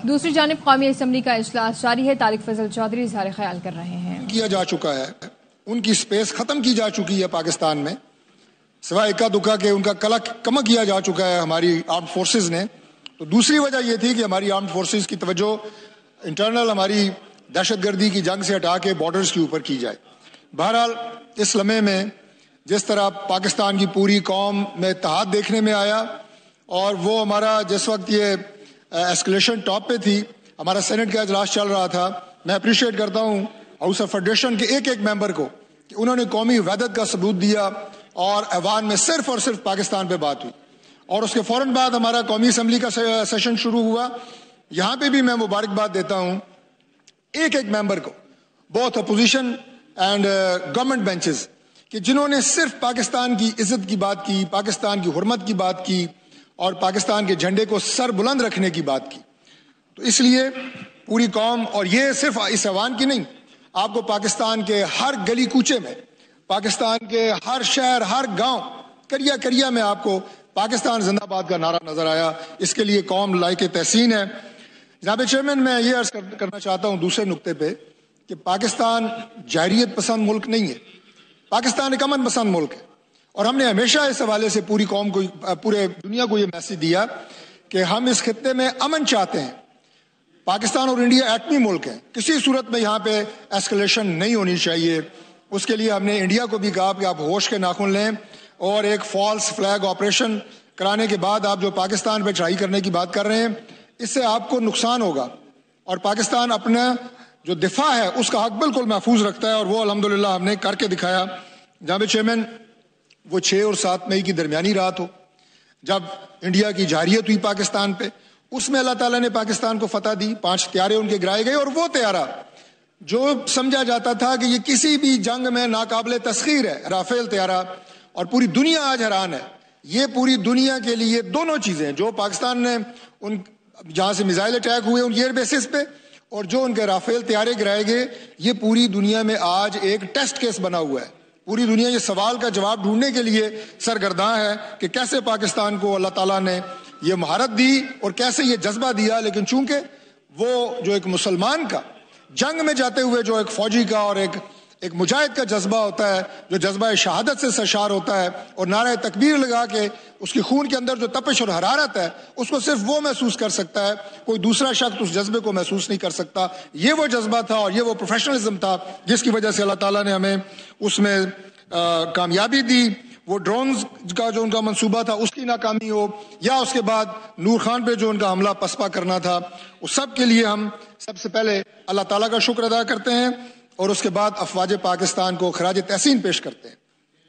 دوسری جانب قومی اسمبلی کا اجلاس جاری ہے. طارق فضل چودھری اظہار خیال کر رہے ہیں. کیا جا چکا ہے، ان کی سپیس ختم کی جا چکی ہے پاکستان میں، سوائے اکا دکا کے ان کا کم کیا جا چکا ہے ہماری آرمڈ فورسز نے. تو دوسری وجہ یہ تھی کہ ہماری آرمڈ فورسز کی توجہ انٹرنل ہماری دہشت گردی کی جنگ سے ہٹا کے بارڈرز کے اوپر کی جائے. بہرحال اس لمحے میں جس طرح پاکستان کی پوری قوم میں اتحاد دیکھنے میں آیا، اور وہ ہمارا جس وقت یہ ایسکلیشن ٹاپ پہ تھی، ہمارا سینٹ کا اجلاس چل رہا تھا، میں اپریشیٹ کرتا ہوں ہاؤس آف فیڈریشن کے ایک ایک ممبر کو کہ انہوں نے قومی وحدت کا ثبوت دیا اور ایوان میں صرف اور صرف پاکستان پہ بات ہوئی. اور اس کے فوراً بعد ہمارا قومی اسمبلی کا سیشن شروع ہوا. یہاں پہ بھی میں مبارکباد دیتا ہوں ایک ایک ممبر کو، both opposition and government benches, کہ جنہوں نے صرف پاکستان کی عزت کی بات کی، پاکستان کی حرمت کی بات کی اور پاکستان کے جھنڈے کو سر بلند رکھنے کی بات کی. تو اس لیے پوری قوم، اور یہ صرف اس ایوان کی نہیں، آپ کو پاکستان کے ہر گلی کوچے میں، پاکستان کے ہر شہر، ہر گاؤں، کریا کریا میں آپ کو پاکستان زندہ باد کا نعرہ نظر آیا. اس کے لیے قوم لائق تحسین ہے. جناب چیئرمین، میں یہ عرض کرنا چاہتا ہوں دوسرے نقطے پہ کہ پاکستان جاہریت پسند ملک نہیں ہے، پاکستان ایک امن پسند ملک ہے. اور ہم نے ہمیشہ اس حوالے سے پوری قوم کو، پورے دنیا کو یہ میسج دیا کہ ہم اس خطے میں امن چاہتے ہیں. پاکستان اور انڈیا ایٹمی ملک ہیں، کسی صورت میں یہاں پہ ایسکلیشن نہیں ہونی چاہیے. اس کے لیے ہم نے انڈیا کو بھی کہا کہ آپ ہوش کے ناخن لیں، اور ایک فالس فلیگ آپریشن کرانے کے بعد آپ جو پاکستان پہ چڑھائی کرنے کی بات کر رہے ہیں، اس سے آپ کو نقصان ہوگا. اور پاکستان اپنا جو دفاع ہے اس کا حق بالکل محفوظ رکھتا ہے، اور وہ الحمدللہ ہم نے کر کے دکھایا. جناب چیئرمین، وہ 6 اور 7 مئی کی درمیانی رات ہو جب انڈیا کی جارحیت ہوئی پاکستان پہ، اس میں اللہ تعالیٰ نے پاکستان کو فتح دی. 5 طیارے ان کے گرائے گئے، اور وہ طیارہ جو سمجھا جاتا تھا کہ یہ کسی بھی جنگ میں ناقابل تسخیر ہے، رافیل طیارہ، اور پوری دنیا آج حیران ہے. یہ پوری دنیا کے لیے دونوں چیزیں، جو پاکستان نے ان جہاں سے میزائل اٹیک ہوئے ان ایئر بیسز پہ، اور جو ان کے رافیل طیارے گرائے گئے، یہ پوری دنیا میں آج ایک ٹیسٹ کیس بنا ہوا ہے. پوری دنیا یہ سوال کا جواب ڈھونڈنے کے لیے سرگرداں ہے کہ کیسے پاکستان کو اللہ تعالیٰ نے یہ مہارت دی اور کیسے یہ جذبہ دیا. لیکن چونکہ وہ جو ایک مسلمان کا جنگ میں جاتے ہوئے جو ایک فوجی کا اور ایک مجاہد کا جذبہ ہوتا ہے، جو جذبہ شہادت سے سرشار ہوتا ہے، اور نعرہ تکبیر لگا کے اس کے خون کے اندر جو تپش اور حرارت ہے اس کو صرف وہ محسوس کر سکتا ہے، کوئی دوسرا شخص اس جذبے کو محسوس نہیں کر سکتا. یہ وہ جذبہ تھا اور یہ وہ پروفیشنلزم تھا جس کی وجہ سے اللہ تعالیٰ نے ہمیں اس میں کامیابی دی. وہ ڈرونز کا جو ان کا منصوبہ تھا اس کی ناکامی ہو، یا اس کے بعد نور خان پہ جو ان کا حملہ پسپا کرنا تھا، اس سب کے لیے ہم سب سے پہلے اللہ تعالیٰ کا شکر ادا کرتے ہیں، اور اس کے بعد افواج پاکستان کو خراج تحسین پیش کرتے ہیں.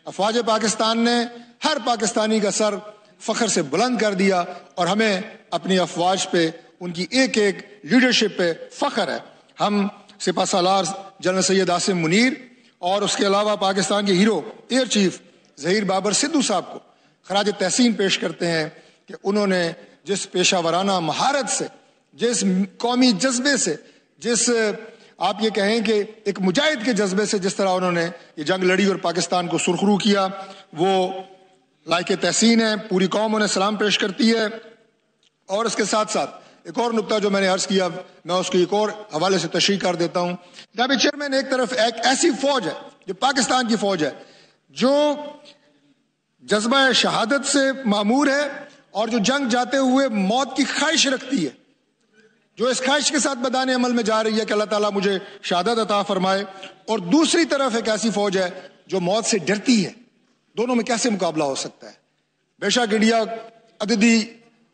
افواج پاکستان نے ہر پاکستانی کا سر فخر سے بلند کر دیا، اور ہمیں اپنی افواج پہ، ان کی ایک ایک لیڈرشپ پہ فخر ہے. ہم سپہ سالار جنرل سید عاصم منیر اور اس کے علاوہ پاکستان کے hero air chief Zaheer Babar Sidhu صاحب کو خراج تحسین پیش کرتے ہیں کہ انہوں نے جس پیشہ ورانہ مہارت سے، جس قومی جذبے سے، جس آپ یہ کہیں کہ ایک مجاہد کے جذبے سے جس طرح انہوں نے یہ جنگ لڑی اور پاکستان کو سرخرو کیا، وہ لائق تحسین ہے. پوری قوم انہیں سلام پیش کرتی ہے. اور اس کے ساتھ ساتھ ایک اور نقطہ جو میں نے عرض کیا، میں اس کو ایک اور حوالے سے تشریح کر دیتا ہوں. جناب چیئرمین، ایک طرف ایک ایسی فوج ہے جو پاکستان کی فوج ہے جو جذبہ شہادت سے معمور ہے، اور جو جنگ جاتے ہوئے موت کی خواہش رکھتی ہے، جو اس خواہش کے ساتھ میدان عمل میں جا رہی ہے کہ اللہ تعالیٰ مجھے شہادت عطا فرمائے. اور دوسری طرف ایک ایسی فوج ہے جو موت سے ڈرتی ہے. دونوں میں کیسے مقابلہ ہو سکتا ہے؟ بے شک انڈیا عددی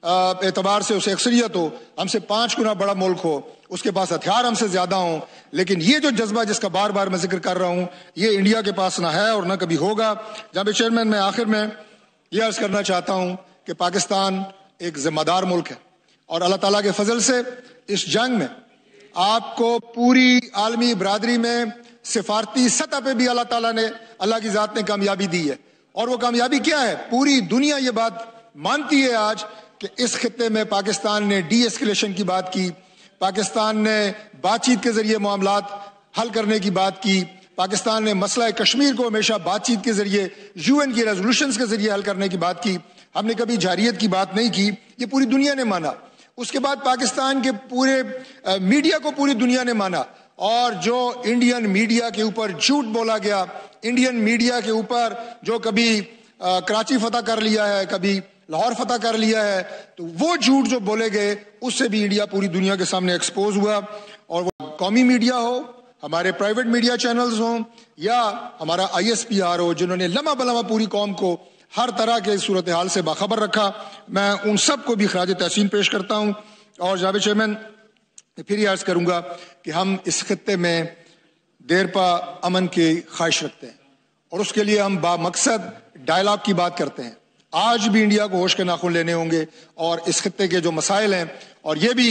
اعتبار سے اسے اکثریت ہو، ہم سے 5 گنا بڑا ملک ہو، اس کے پاس ہتھیار ہم سے زیادہ ہوں، لیکن یہ جو جذبہ جس کا بار بار میں ذکر کر رہا ہوں، یہ انڈیا کے پاس نہ ہے اور نہ کبھی ہوگا. جناب چیئرمین، میں آخر میں یہ عرض کرنا چاہتا ہوں کہ پاکستان ایک ذمہ دار ملک ہے، اور اللہ تعالیٰ کے فضل سے اس جنگ میں آپ کو پوری عالمی برادری میں سفارتی سطح پہ بھی اللہ تعالیٰ نے، اللہ کی ذات نے کامیابی دی ہے. اور وہ کامیابی کیا ہے؟ پوری دنیا یہ بات مانتی ہے آج کہ اس خطے میں پاکستان نے ڈی ایسکیلیشن کی بات کی، پاکستان نے بات چیت کے ذریعے معاملات حل کرنے کی بات کی، پاکستان نے مسئلہ کشمیر کو ہمیشہ بات چیت کے ذریعے، UN کی ریزولوشنز کے ذریعے حل کرنے کی بات کی. ہم نے کبھی جارحیت کی بات نہیں کی، یہ پوری دنیا نے مانا. اس کے بعد پاکستان کے پورے میڈیا کو پوری دنیا نے مانا، اور جو انڈین میڈیا کے اوپر جھوٹ بولا گیا، انڈین میڈیا کے اوپر جو کبھی کراچی فتح کر لیا ہے، کبھی لاہور فتح کر لیا ہے، تو وہ جھوٹ جو بولے گئے اس سے بھی انڈیا پوری دنیا کے سامنے ایکسپوز ہوا. اور وہ قومی میڈیا ہو، ہمارے پرائیویٹ میڈیا چینلز ہوں، یا ہمارا ISPR ہو، جنہوں نے لمحہ بلمحہ پوری قوم کو ہر طرح کے صورتحال سے باخبر رکھا، میں ان سب کو بھی خراج تحسین پیش کرتا ہوں. اور جناب چیئرمین، پھر یہ عرض کروں گا کہ ہم اس خطے میں دیرپا امن کی خواہش رکھتے ہیں، اور اس کے لیے ہم بامقصد ڈائلاگ کی بات کرتے ہیں. آج بھی انڈیا کو ہوش کے ناخن لینے ہوں گے، اور اس خطے کے جو مسائل ہیں، اور یہ بھی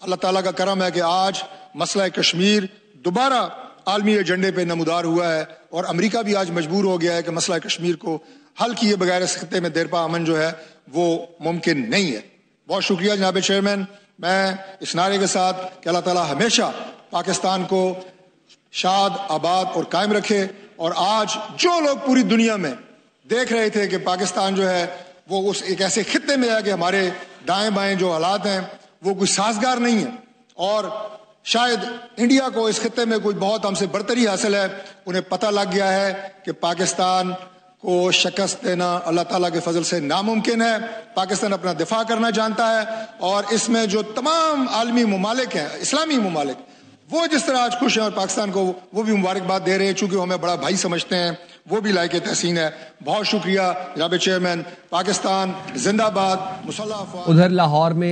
اللہ تعالیٰ کا کرم ہے کہ آج مسئلہ کشمیر دوبارہ عالمی ایجنڈے پہ نمودار ہوا ہے، اور امریکہ بھی آج مجبور ہو گیا ہے کہ مسئلہ کشمیر کو حل کیے بغیر اس خطے میں دیرپا امن جو ہے وہ ممکن نہیں ہے. بہت شکریہ جناب چیئرمین. میں اس نعرے کے ساتھ کہ اللہ تعالیٰ ہمیشہ پاکستان کو شاد، آباد اور قائم رکھے. اور آج جو لوگ پوری دنیا میں دیکھ رہے تھے کہ پاکستان جو ہے وہ اس ایک ایسے خطے میں ہے کہ ہمارے دائیں بائیں جو حالات ہیں وہ کوئی سازگار نہیں ہے، اور شاید انڈیا کو اس خطے میں کوئی بہت ہم سے برتری حاصل ہے، انہیں پتہ لگ گیا ہے کہ پاکستان کو شکست دینا اللہ تعالیٰ کے فضل سے ناممکن ہے. پاکستان اپنا دفاع کرنا جانتا ہے، اور اس میں جو تمام عالمی ممالک ہیں، اسلامی ممالک، وہ جس طرح آج خوش ہیں اور پاکستان کو وہ بھی مبارکباد دے رہے ہیں، چونکہ وہ ہمیں بڑا بھائی سمجھتے ہیں، وہ بھی لائق تحسین ہے. بہت شکریہ جناب چیئرمین. پاکستان زندہ باد. مسلح افواج. ادھر لاہور میں